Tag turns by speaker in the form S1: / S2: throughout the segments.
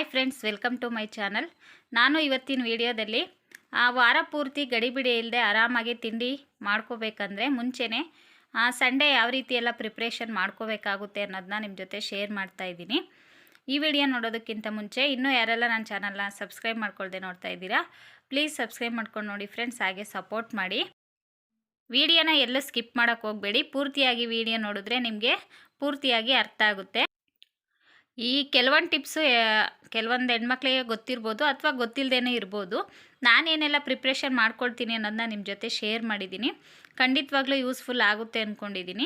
S1: Hi friends, welcome to my channel. ನಾನು ಇವತ್ತಿನ ವಿಡಿಯೋದಲ್ಲಿ ವಾರ ಪೂರ್ತಿ ಗಡಿಬಿಡಿ ಇಲ್ಲದೆ ಆರಾಮಾಗಿ ತಿಂಡಿ ಮಾಡ್ಕೋಬೇಕಂದ್ರೆ ಮುಂಚೆನೇ ಸಂಡೇ ಯಾವ ರೀತಿ ಎಲ್ಲ ಪ್ರಿಪ್ರೇಷನ್ ಮಾಡ್ಕೋಬೇಕಾಗುತ್ತೆ ಅನ್ನೋದನ್ನ ನಿಮ್ಮ ಜೊತೆ ಶೇರ್ ಮಾಡ್ತಾ ಇದ್ದೀನಿ. ಈ ವಿಡಿಯೋ ನೋಡೋದಕ್ಕಿಂತ ಮುಂಚೆ ಇನ್ನೂ ಯಾರೆಲ್ಲ ನನ್ನ ಚಾನಲ್ನ ಸಬ್ಸ್ಕ್ರೈಬ್ ಮಾಡ್ಕೊಳ್ದೆ ನೋಡ್ತಾ ಇದ್ದೀರಾ, ಪ್ಲೀಸ್ ಸಬ್ಸ್ಕ್ರೈಬ್ ಮಾಡ್ಕೊಂಡು ನೋಡಿ ಫ್ರೆಂಡ್ಸ್, ಹಾಗೆ ಸಪೋರ್ಟ್ ಮಾಡಿ. ವಿಡಿಯೋನ ಎಲ್ಲೂ ಸ್ಕಿಪ್ ಮಾಡೋಕ್ಕೆ ಹೋಗಬೇಡಿ, ಪೂರ್ತಿಯಾಗಿ ವಿಡಿಯೋ ನೋಡಿದ್ರೆ ನಿಮಗೆ ಪೂರ್ತಿಯಾಗಿ ಅರ್ಥ ಆಗುತ್ತೆ. ಈ ಕೆಲವೊಂದು ಟಿಪ್ಸು ಕೆಲವೊಂದು ಹೆಣ್ಮಕ್ಳಿಗೆ ಗೊತ್ತಿರ್ಬೋದು ಅಥವಾ ಗೊತ್ತಿಲ್ಲದೇ ಇರ್ಬೋದು. ನಾನೇನೆಲ್ಲ ಪ್ರಿಪ್ರೇಷನ್ ಮಾಡ್ಕೊಳ್ತೀನಿ ಅನ್ನೋದನ್ನ ನಿಮ್ಮ ಜೊತೆ ಶೇರ್ ಮಾಡಿದ್ದೀನಿ. ಖಂಡಿತವಾಗ್ಲೂ ಯೂಸ್ಫುಲ್ ಆಗುತ್ತೆ ಅಂದ್ಕೊಂಡಿದ್ದೀನಿ.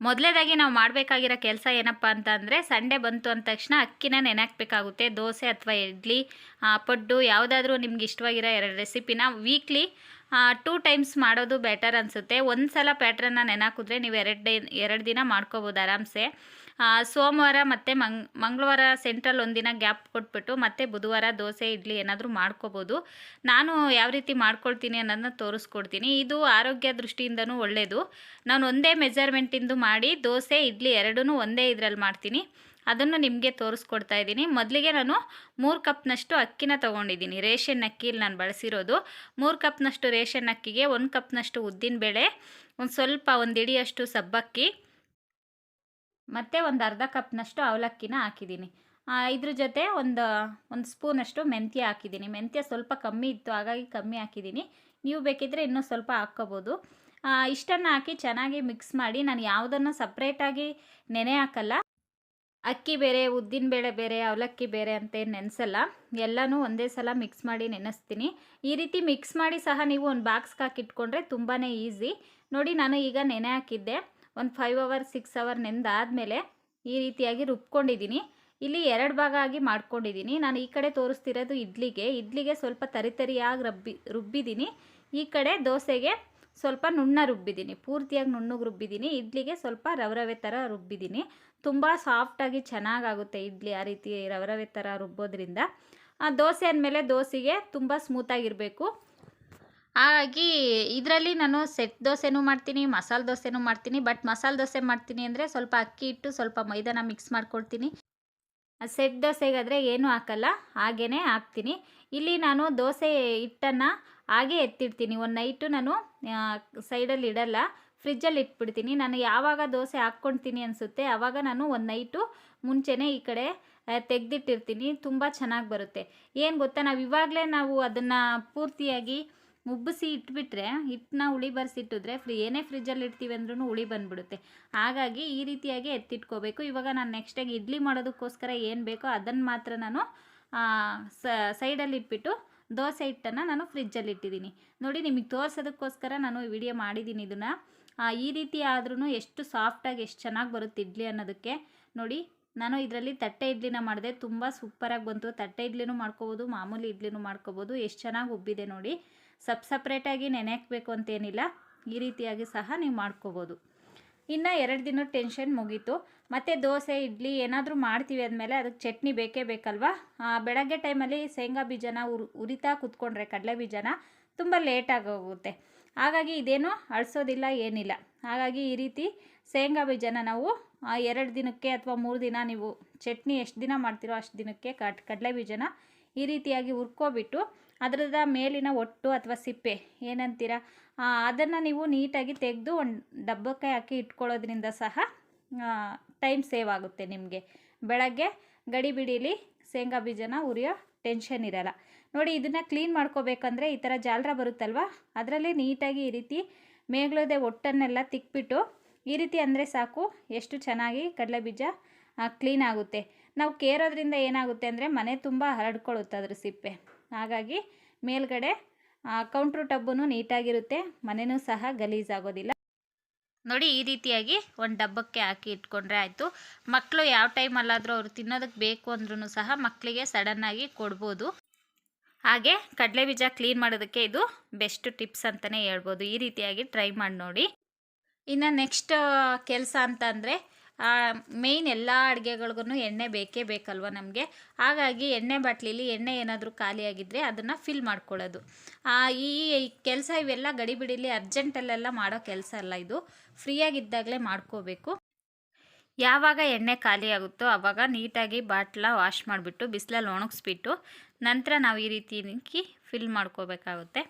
S1: ಮೊದಲೇದಾಗಿ ನಾವು ಮಾಡಬೇಕಾಗಿರೋ ಕೆಲಸ ಏನಪ್ಪ ಅಂತ ಅಂದರೆ, ಸಂಡೇ ಬಂತು ಅಂದ ತಕ್ಷಣ ಅಕ್ಕಿನ ನೆನೆಹಾಕಬೇಕಾಗುತ್ತೆ. ದೋಸೆ ಅಥವಾ ಇಡ್ಲಿ, ಪಡ್ಡು ಯಾವುದಾದ್ರೂ ನಿಮ್ಗೆ ಇಷ್ಟವಾಗಿರೋ 2 ರೆಸಿಪಿನ ವೀಕ್ಲಿ 2 ಟೈಮ್ಸ್ ಮಾಡೋದು ಬೆಟರ್ ಅನಿಸುತ್ತೆ. ಒಂದು ಸಲ ಪ್ಯಾಟ್ರನ್ನ ನೆನೆಹಾಕಿದ್ರೆ ನೀವು 2 ದಿನ ಮಾಡ್ಕೋಬೋದು ಆರಾಮ್ಸೆ. ಸೋಮವಾರ ಮತ್ತು ಮಂಗಳವಾರ ಸೆಂಟ್ರಲ್ ಒಂದಿನ ಗ್ಯಾಪ್ ಕೊಟ್ಬಿಟ್ಟು ಮತ್ತೆ ಬುಧವಾರ ದೋಸೆ ಇಡ್ಲಿ ಏನಾದರೂ ಮಾಡ್ಕೋಬೋದು. ನಾನು ಯಾವ ರೀತಿ ಮಾಡ್ಕೊಳ್ತೀನಿ ಅನ್ನೋದನ್ನ ತೋರಿಸ್ಕೊಡ್ತೀನಿ. ಇದು ಆರೋಗ್ಯ ದೃಷ್ಟಿಯಿಂದನೂ ಒಳ್ಳೆಯದು. ನಾನು ಒಂದೇ ಮೆಜರ್ಮೆಂಟಿಂದು ಮಾಡಿ ದೋಸೆ ಇಡ್ಲಿ ಎರಡೂ ಒಂದೇ ಇದರಲ್ಲಿ ಮಾಡ್ತೀನಿ. ಅದನ್ನು ನಿಮಗೆ ತೋರಿಸ್ಕೊಡ್ತಾ ಇದ್ದೀನಿ. ಮೊದಲಿಗೆ ನಾನು 3 ಕಪ್ನಷ್ಟು ಅಕ್ಕಿನ ತೊಗೊಂಡಿದ್ದೀನಿ. ರೇಷನ್ ಅಕ್ಕಿಲಿ ನಾನು ಬಳಸಿರೋದು. 3 ಕಪ್ನಷ್ಟು ರೇಷನ್ ಅಕ್ಕಿಗೆ 1 ಕಪ್ನಷ್ಟು ಉದ್ದಿನಬೇಳೆ, ಒಂದು ಇಡಿಯಷ್ಟು ಸಬ್ಬಕ್ಕಿ ಮತ್ತು ಒಂದು ಅರ್ಧ ಕಪ್ನಷ್ಟು ಅವಲಕ್ಕಿನ ಹಾಕಿದ್ದೀನಿ. ಇದ್ರ ಜೊತೆ ಒಂದು ಸ್ಪೂನಷ್ಟು ಮೆಂತ್ಯ ಹಾಕಿದ್ದೀನಿ. ಮೆಂತ್ಯ ಸ್ವಲ್ಪ ಕಮ್ಮಿ ಇತ್ತು, ಹಾಗಾಗಿ ಕಮ್ಮಿ ಹಾಕಿದ್ದೀನಿ. ನೀವು ಬೇಕಿದ್ದರೆ ಇನ್ನೂ ಸ್ವಲ್ಪ ಹಾಕ್ಕೋಬೋದು. ಇಷ್ಟನ್ನು ಹಾಕಿ ಚೆನ್ನಾಗಿ ಮಿಕ್ಸ್ ಮಾಡಿ, ನಾನು ಯಾವುದನ್ನು ಸಪ್ರೇಟಾಗಿ ನೆನೆ ಹಾಕಲ್ಲ. ಅಕ್ಕಿ ಬೇರೆ, ಉದ್ದಿನಬೇಳೆ ಬೇರೆ, ಅವಲಕ್ಕಿ ಬೇರೆ ಅಂತ ನೆನೆಸಲ್ಲ. ಎಲ್ಲನೂ ಒಂದೇ ಸಲ ಮಿಕ್ಸ್ ಮಾಡಿ ನೆನೆಸ್ತೀನಿ. ಈ ರೀತಿ ಮಿಕ್ಸ್ ಮಾಡಿ ಸಹ ನೀವು ಒಂದು ಬಾಕ್ಸ್ಗೆ ಹಾಕಿಟ್ಕೊಂಡ್ರೆ ತುಂಬಾ ಈಸಿ. ನೋಡಿ, ನಾನು ಈಗ ನೆನೆ ಹಾಕಿದ್ದೆ. ಒಂದು 5 ಅವರ್ 6 ಅವರ್ ನೆಂದಾದಮೇಲೆ ಈ ರೀತಿಯಾಗಿ ರುಬ್ಕೊಂಡಿದ್ದೀನಿ. ಇಲ್ಲಿ 2 ಭಾಗ ಆಗಿ ಮಾಡ್ಕೊಂಡಿದ್ದೀನಿ. ನಾನು ಈ ಕಡೆ ತೋರಿಸ್ತಿರೋದು ಇಡ್ಲಿಗೆ ಸ್ವಲ್ಪ ತರಿಯಾಗಿ ರುಬ್ಬಿದ್ದೀನಿ. ಈ ಕಡೆ ದೋಸೆಗೆ ಸ್ವಲ್ಪ ನುಣ್ಣ ರುಬ್ಬಿದ್ದೀನಿ, ಪೂರ್ತಿಯಾಗಿ ನುಣ್ಣಗೆ ರುಬ್ಬಿದ್ದೀನಿ. ಇಡ್ಲಿಗೆ ಸ್ವಲ್ಪ ರವೆ ಥರ ರುಬ್ಬಿದ್ದೀನಿ. ತುಂಬ ಸಾಫ್ಟಾಗಿ ಚೆನ್ನಾಗಾಗುತ್ತೆ ಇಡ್ಲಿ ಆ ರೀತಿ ರವೆ ಥರ ರುಬ್ಬೋದ್ರಿಂದ. ದೋಸೆ ಅಂದಮೇಲೆ ದೋಸೆಗೆ ತುಂಬ ಸ್ಮೂತಾಗಿರಬೇಕು. ಹಾಗಾಗಿ ಇದರಲ್ಲಿ ನಾನು ಸೆಟ್ ದೋಸೆನೂ ಮಾಡ್ತೀನಿ, ಮಸಾಲೆ ದೋಸೆನೂ ಮಾಡ್ತೀನಿ. ಬಟ್ ಮಸಾಲೆ ದೋಸೆ ಮಾಡ್ತೀನಿ ಅಂದರೆ ಸ್ವಲ್ಪ ಅಕ್ಕಿ ಹಿಟ್ಟು, ಸ್ವಲ್ಪ ಮೈದಾನ ಮಿಕ್ಸ್ ಮಾಡ್ಕೊಳ್ತೀನಿ. ಸೆಟ್ ದೋಸೆಗಾದರೆ ಏನೂ ಹಾಕಲ್ಲ, ಹಾಗೇ ಹಾಕ್ತೀನಿ. ಇಲ್ಲಿ ನಾನು ದೋಸೆ ಹಿಟ್ಟನ್ನು ಹಾಗೆ ಎತ್ತಿಡ್ತೀನಿ. ಒಂದು ನೈಟು ನಾನು ಸೈಡಲ್ಲಿ ಇಡಲ್ಲ, ಫ್ರಿಜ್ಜಲ್ಲಿ ಇಟ್ಬಿಡ್ತೀನಿ. ನಾನು ಯಾವಾಗ ದೋಸೆ ಹಾಕ್ಕೊಳ್ತೀನಿ ಅನಿಸುತ್ತೆ ಆವಾಗ ನಾನು ಒಂದು ನೈಟು ಮುಂಚೆನೇ ಈ ಕಡೆ ತೆಗೆದಿಟ್ಟಿರ್ತೀನಿ. ತುಂಬ ಚೆನ್ನಾಗಿ ಬರುತ್ತೆ. ಏನು ಗೊತ್ತಾ, ನಾವು ಅದನ್ನು ಪೂರ್ತಿಯಾಗಿ ಮುಬ್ಬಿಸಿ ಇಟ್ಬಿಟ್ರೆ, ಹಿಟ್ಟನ್ನ ಹುಳಿ ಬರೆಸಿಟ್ಟಿದ್ರೆ ಏನೇ ಫ್ರಿಜ್ಜಲ್ಲಿ ಇಡ್ತೀವಿ ಅಂದ್ರೂ ಹುಳಿ ಬಂದುಬಿಡುತ್ತೆ. ಹಾಗಾಗಿ ಈ ರೀತಿಯಾಗಿ ಎತ್ತಿಟ್ಕೋಬೇಕು. ಇವಾಗ ನಾನು ನೆಕ್ಸ್ಟಾಗಿ ಇಡ್ಲಿ ಮಾಡೋದಕ್ಕೋಸ್ಕರ ಏನು ಬೇಕೋ ಅದನ್ನು ಮಾತ್ರ ನಾನು ಸೈಡಲ್ಲಿ ಇಟ್ಬಿಟ್ಟು ದೋಸೆ ಹಿಟ್ಟನ್ನು ನಾನು ಫ್ರಿಜ್ಜಲ್ಲಿ ಇಟ್ಟಿದ್ದೀನಿ. ನೋಡಿ, ನಿಮಗೆ ತೋರಿಸೋದಕ್ಕೋಸ್ಕರ ನಾನು ವಿಡಿಯೋ ಮಾಡಿದ್ದೀನಿ ಇದನ್ನು. ಈ ರೀತಿ ಆದ್ರೂ ಎಷ್ಟು ಸಾಫ್ಟಾಗಿ ಎಷ್ಟು ಚೆನ್ನಾಗಿ ಬರುತ್ತೆ ಇಡ್ಲಿ ಅನ್ನೋದಕ್ಕೆ. ನೋಡಿ, ನಾನು ಇದರಲ್ಲಿ ತಟ್ಟೆ ಇಡ್ಲಿನ ಮಾಡಿದೆ, ತುಂಬ ಸೂಪರಾಗಿ ಬಂತು. ತಟ್ಟೆ ಇಡ್ಲಿನೂ ಮಾಡ್ಕೋಬೋದು, ಮಾಮೂಲಿ ಇಡ್ಲಿನೂ ಮಾಡ್ಕೋಬೋದು. ಎಷ್ಟು ಚೆನ್ನಾಗಿ ಉಬ್ಬಿದೆ ನೋಡಿ. ಸಪ್ರೇಟಾಗಿ ನೆನೆ ಹಾಕಬೇಕು ಅಂತೇನಿಲ್ಲ, ಈ ರೀತಿಯಾಗಿ ಸಹ ನೀವು ಮಾಡ್ಕೋಬೋದು. ಇನ್ನು 2 ದಿನದ ಟೆನ್ಷನ್ ಮುಗೀತು. ಮತ್ತು ದೋಸೆ ಇಡ್ಲಿ ಏನಾದರೂ ಮಾಡ್ತೀವಿ ಅಂದಮೇಲೆ ಅದಕ್ಕೆ ಚಟ್ನಿ ಬೇಕೇ ಬೇಕಲ್ವಾ. ಬೆಳಗ್ಗೆ ಟೈಮಲ್ಲಿ ಶೇಂಗಾ ಬೀಜನ ಉರಿತಾ ಕೂತ್ಕೊಂಡ್ರೆ, ಕಡಲೆ ಬೀಜನ ತುಂಬ ಲೇಟಾಗಿ ಹೋಗುತ್ತೆ. ಹಾಗಾಗಿ ಇದೇನು ಅಳಿಸೋದಿಲ್ಲ, ಏನಿಲ್ಲ. ಹಾಗಾಗಿ ಈ ರೀತಿ ಶೇಂಗಾ ಬೀಜನ ನಾವು 2 ದಿನಕ್ಕೆ ಅಥವಾ 3 ದಿನ, ನೀವು ಚಟ್ನಿ ಎಷ್ಟು ದಿನ ಮಾಡ್ತೀರೋ ಅಷ್ಟು ದಿನಕ್ಕೆ ಕಡಲೆ ಬೀಜನ ಈ ರೀತಿಯಾಗಿ ಹುರ್ಕೊಬಿಟ್ಟು ಅದರದ ಮೇಲಿನ ಒಟ್ಟು ಅಥವಾ ಸಿಪ್ಪೆ ಏನಂತೀರ, ಅದನ್ನು ನೀವು ನೀಟಾಗಿ ತೆಗೆದು ಒಂದು ಡಬ್ಬಕ್ಕೆ ಹಾಕಿ ಇಟ್ಕೊಳ್ಳೋದ್ರಿಂದ ಸಹ ಟೈಮ್ ಸೇವ್ ಆಗುತ್ತೆ ನಿಮಗೆ. ಬೆಳಗ್ಗೆ ಗಡಿಬಿಡೀಲಿ ಶೇಂಗಾ ಬೀಜನ ಉರಿಯೋ ಟೆನ್ಷನ್ ಇರಲ್ಲ. ನೋಡಿ, ಇದನ್ನು ಕ್ಲೀನ್ ಮಾಡ್ಕೋಬೇಕಂದ್ರೆ ಈ ಥರ ಜಾಲರ ಬರುತ್ತಲ್ವ, ಅದರಲ್ಲಿ ನೀಟಾಗಿ ಈ ರೀತಿ ಮೇಗ್ಲದೆ ಒಟ್ಟನ್ನೆಲ್ಲ ತಿಕ್ಬಿಟ್ಟು ಈ ರೀತಿ ಅಂದರೆ ಸಾಕು, ಎಷ್ಟು ಚೆನ್ನಾಗಿ ಕಡಲೆ ಬೀಜ ಕ್ಲೀನ್ ಆಗುತ್ತೆ. ನಾವು ಕೇರೋದ್ರಿಂದ ಏನಾಗುತ್ತೆ ಅಂದರೆ ಮನೆ ತುಂಬ ಹರಡ್ಕೊಳ್ಳುತ್ತೆ ಅದ್ರ ಸಿಪ್ಪೆ. ಹಾಗಾಗಿ ಮೇಲ್ಗಡೆ ಕೌಂಟ್ರು ಟಬ್ಬೂ ನೀಟಾಗಿರುತ್ತೆ, ಮನೆಯೂ ಸಹ ಗಲೀಜಾಗೋದಿಲ್ಲ. ನೋಡಿ, ಈ ರೀತಿಯಾಗಿ ಒಂದು ಡಬ್ಬಕ್ಕೆ ಹಾಕಿ ಇಟ್ಕೊಂಡ್ರೆ ಆಯಿತು. ಮಕ್ಕಳು ಯಾವ ಟೈಮಲ್ಲಾದರೂ ಅವರು ತಿನ್ನೋದಕ್ಕೆ ಬೇಕು ಅಂದ್ರೂ ಸಹ ಮಕ್ಕಳಿಗೆ ಸಡನ್ನಾಗಿ ಕೊಡ್ಬೋದು. ಹಾಗೆ ಕಡಲೆ ಬೀಜ ಕ್ಲೀನ್ ಮಾಡೋದಕ್ಕೆ ಇದು ಬೆಸ್ಟ್ ಟಿಪ್ಸ್ ಅಂತಲೇ ಹೇಳ್ಬೋದು. ಈ ರೀತಿಯಾಗಿ ಟ್ರೈ ಮಾಡಿ ನೋಡಿ. ಇನ್ನು ನೆಕ್ಸ್ಟ್ ಕೆಲಸ ಅಂತ ಅಂದರೆ, ಮೇಯ್ನ್ ಎಲ್ಲ ಅಡುಗೆಗಳಿಗೂ ಎಣ್ಣೆ ಬೇಕೇ ಬೇಕಲ್ವ ನಮಗೆ. ಹಾಗಾಗಿ ಎಣ್ಣೆ ಬಾಟ್ಲಿಲಿ ಎಣ್ಣೆ ಏನಾದರೂ ಖಾಲಿಯಾಗಿದ್ದರೆ ಅದನ್ನು ಫಿಲ್ ಮಾಡ್ಕೊಳ್ಳೋದು. ಈ ಕೆಲಸ ಇವೆಲ್ಲ ಗಡಿಬಿಡಿಲಿ ಅರ್ಜೆಂಟಲ್ಲೆಲ್ಲ ಮಾಡೋ ಕೆಲಸ ಅಲ್ಲ, ಇದು ಫ್ರೀಯಾಗಿದ್ದಾಗಲೇ ಮಾಡ್ಕೋಬೇಕು. ಯಾವಾಗ ಎಣ್ಣೆ ಖಾಲಿ ಆಗುತ್ತೋ ಆವಾಗ ನೀಟಾಗಿ ಬಾಟ್ಲ ವಾಶ್ ಮಾಡಿಬಿಟ್ಟು ಬಿಸಿಲಲ್ಲಿ ಒಣಗಿಸ್ಬಿಟ್ಟು ನಂತರ ನಾವು ಈ ರೀತಿ ಫಿಲ್ ಮಾಡ್ಕೋಬೇಕಾಗುತ್ತೆ.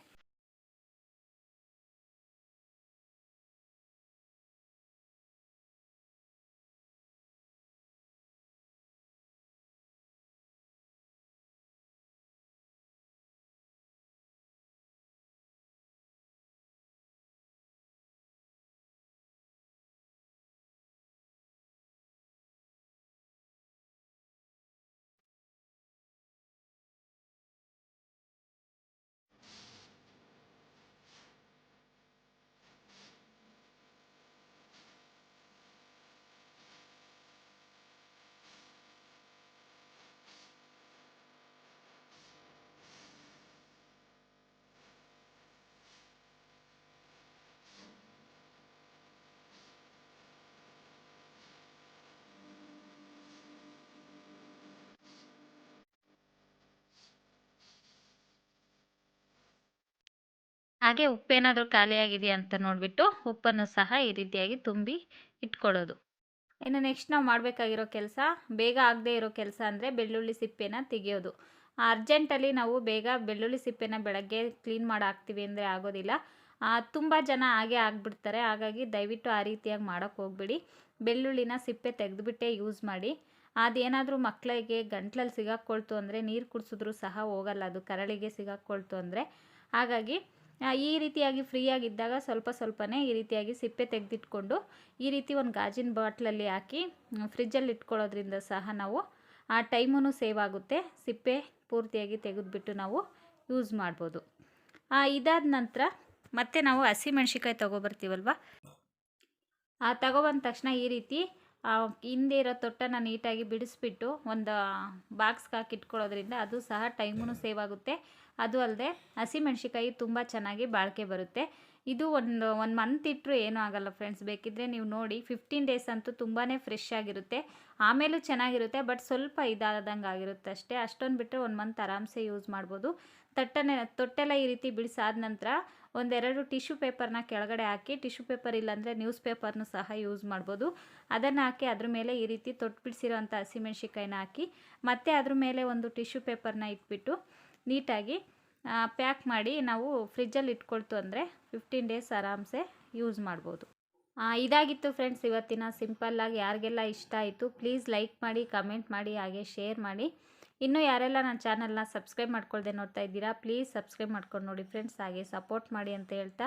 S1: ಹಾಗೆ ಉಪ್ಪೇನಾದರೂ ಖಾಲಿಯಾಗಿದೆಯಾ ಅಂತ ನೋಡಿಬಿಟ್ಟು ಉಪ್ಪನ್ನು ಸಹ ಈ ರೀತಿಯಾಗಿ ತುಂಬಿ ಇಟ್ಕೊಳ್ಳೋದು. ಇನ್ನು ನೆಕ್ಸ್ಟ್ ನಾವು ಮಾಡಬೇಕಾಗಿರೋ ಕೆಲಸ, ಬೇಗ ಆಗದೆ ಇರೋ ಕೆಲಸ ಅಂದರೆ ಬೆಳ್ಳುಳ್ಳಿ ಸಿಪ್ಪೆನ ತೆಗೆಯೋದು. ಅರ್ಜೆಂಟಲ್ಲಿ ನಾವು ಬೇಗ ಬೆಳ್ಳುಳ್ಳಿ ಸಿಪ್ಪೆನ ಬೆಳಗ್ಗೆ ಕ್ಲೀನ್ ಮಾಡಿ ಹಾಕ್ತೀವಿ ಅಂದರೆ ಆಗೋದಿಲ್ಲ. ತುಂಬ ಜನ ಹಾಗೆ ಆಗಿಬಿಡ್ತಾರೆ. ಹಾಗಾಗಿ ದಯವಿಟ್ಟು ಆ ರೀತಿಯಾಗಿ ಮಾಡೋಕ್ಕೆ ಹೋಗ್ಬೇಡಿ. ಬೆಳ್ಳುಳ್ಳಿನ ಸಿಪ್ಪೆ ತೆಗೆದುಬಿಟ್ಟೇ ಯೂಸ್ ಮಾಡಿ. ಅದೇನಾದರೂ ಮಕ್ಕಳಿಗೆ ಗಂಟ್ಲಲ್ಲಿ ಸಿಗಾಕ್ಕೊಳ್ತು ಅಂದರೆ ನೀರು ಕುಡಿಸಿದ್ರೂ ಸಹ ಹೋಗಲ್ಲ, ಅದು ಕರಳಿಗೆ ಸಿಗಾಕ್ಕೊಳ್ತು ಅಂದರೆ. ಹಾಗಾಗಿ ಈ ರೀತಿಯಾಗಿ ಫ್ರೀಯಾಗಿದ್ದಾಗ ಸ್ವಲ್ಪ ಸ್ವಲ್ಪನೇ ಈ ರೀತಿಯಾಗಿ ಸಿಪ್ಪೆ ತೆಗೆದಿಟ್ಕೊಂಡು ಈ ರೀತಿ ಒಂದು ಗಾಜಿನ ಬಾಟ್ಲಲ್ಲಿ ಹಾಕಿ ಫ್ರಿಜ್ಜಲ್ಲಿ ಇಟ್ಕೊಳ್ಳೋದ್ರಿಂದ ಸಹ ನಾವು ಆ ಟೈಮೂ ಸೇವ್ ಆಗುತ್ತೆ. ಸಿಪ್ಪೆ ಪೂರ್ತಿಯಾಗಿ ತೆಗೆದುಬಿಟ್ಟು ನಾವು ಯೂಸ್ ಮಾಡ್ಬೋದು. ಇದಾದ ನಂತರ ಮತ್ತೆ ನಾವು ಹಸಿಮೆಣ್ಸಿಕಾಯಿ ತೊಗೊಬರ್ತೀವಲ್ವ, ತಗೊಬಂದ ತಕ್ಷಣ ಈ ರೀತಿ ಹಿಂದೆ ಇರೋ ತೊಟ್ಟನ್ನು ನೀಟಾಗಿ ಬಿಡಿಸ್ಬಿಟ್ಟು ಒಂದು ಬಾಕ್ಸ್ಗೆ ಹಾಕಿ ಇಟ್ಕೊಳ್ಳೋದ್ರಿಂದ ಅದು ಸಹ ಟೈಮೂ ಸೇವ್ ಆಗುತ್ತೆ. ಅದು ಅಲ್ಲದೆ ಹಸಿಮೆಣ್ಸಿಕಾಯಿ ತುಂಬ ಚೆನ್ನಾಗಿ ಬಾಳಿಕೆ ಬರುತ್ತೆ. ಇದು ಒಂದು ಮಂತ್ ಇಟ್ಟರು ಏನೂ ಆಗೋಲ್ಲ ಫ್ರೆಂಡ್ಸ್. ಬೇಕಿದ್ದರೆ ನೀವು ನೋಡಿ, 15 ಡೇಸ್ ಅಂತೂ ತುಂಬಾ ಫ್ರೆಶ್ ಆಗಿರುತ್ತೆ. ಆಮೇಲೂ ಚೆನ್ನಾಗಿರುತ್ತೆ, ಬಟ್ ಸ್ವಲ್ಪ ಇದಾದಂಗೆ ಆಗಿರುತ್ತೆ ಅಷ್ಟೇ. ಅಷ್ಟೊಂದು ಬಿಟ್ಟರೆ 1 ಮಂತ್ ಆರಾಮ್ಸೆ ಯೂಸ್ ಮಾಡ್ಬೋದು. ತೊಟ್ಟೆಲ್ಲ ಈ ರೀತಿ ಬಿಡಿಸಾದ ನಂತರ ಒಂದೆರಡು ಟಿಶ್ಯೂ ಪೇಪರ್ನ ಕೆಳಗಡೆ ಹಾಕಿ, ಟಿಶ್ಯೂ ಪೇಪರ್ ಇಲ್ಲಾಂದರೆ ನ್ಯೂಸ್ ಪೇಪರ್ನೂ ಸಹ ಯೂಸ್ ಮಾಡ್ಬೋದು. ಅದನ್ನು ಹಾಕಿ ಅದ್ರ ಮೇಲೆ ಈ ರೀತಿ ತೊಟ್ಟು ಬಿಡಿಸಿರೋಂಥ ಹಸಿಮೆಣ್ಸಿಕಾಯಿನ ಹಾಕಿ ಮತ್ತೆ ಅದ್ರ ಮೇಲೆ ಒಂದು ಟಿಶ್ಯೂ ಪೇಪರ್ನ ಇಟ್ಬಿಟ್ಟು ನೀಟಾಗಿ ಪ್ಯಾಕ್ ಮಾಡಿ ನಾವು ಫ್ರಿಜ್ಜಲ್ಲಿ ಇಟ್ಕೊಳ್ತು ಅಂದರೆ 15 ಡೇಸ್ ಆರಾಮ್ಸೆ ಯೂಸ್ ಮಾಡ್ಬೋದು. ಇದಾಗಿತ್ತು ಫ್ರೆಂಡ್ಸ್ ಇವತ್ತಿನ ಸಿಂಪಲ್ಲಾಗಿ. ಯಾರಿಗೆಲ್ಲ ಇಷ್ಟ ಆಯಿತು ಪ್ಲೀಸ್ ಲೈಕ್ ಮಾಡಿ, ಕಮೆಂಟ್ ಮಾಡಿ, ಹಾಗೆ ಶೇರ್ ಮಾಡಿ. ಇನ್ನೂ ಯಾರೆಲ್ಲ ನನ್ನ ಚಾನಲ್ನ ಸಬ್ಸ್ಕ್ರೈಬ್ ಮಾಡ್ಕೊಳ್ದೆ ನೋಡ್ತಾ ಇದ್ದೀರಾ ಪ್ಲೀಸ್ ಸಬ್ಸ್ಕ್ರೈಬ್ ಮಾಡ್ಕೊಂಡು ನೋಡಿ ಫ್ರೆಂಡ್ಸ್. ಹಾಗೆ ಸಪೋರ್ಟ್ ಮಾಡಿ ಅಂತ ಹೇಳ್ತಾ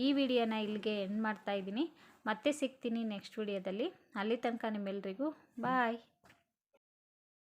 S1: ಈ ವಿಡಿಯೋನ ಇಲ್ಲಿಗೆ ಎಂಡ್ ಮಾಡ್ತಾ ಇದ್ದೀನಿ. ಮತ್ತೆ ಸಿಗ್ತೀನಿ ನೆಕ್ಸ್ಟ್ ವಿಡಿಯೋದಲ್ಲಿ. ಅಲ್ಲಿ ತನಕ ನಿಮ್ಮೆಲ್ರಿಗೂ ಬಾಯ್.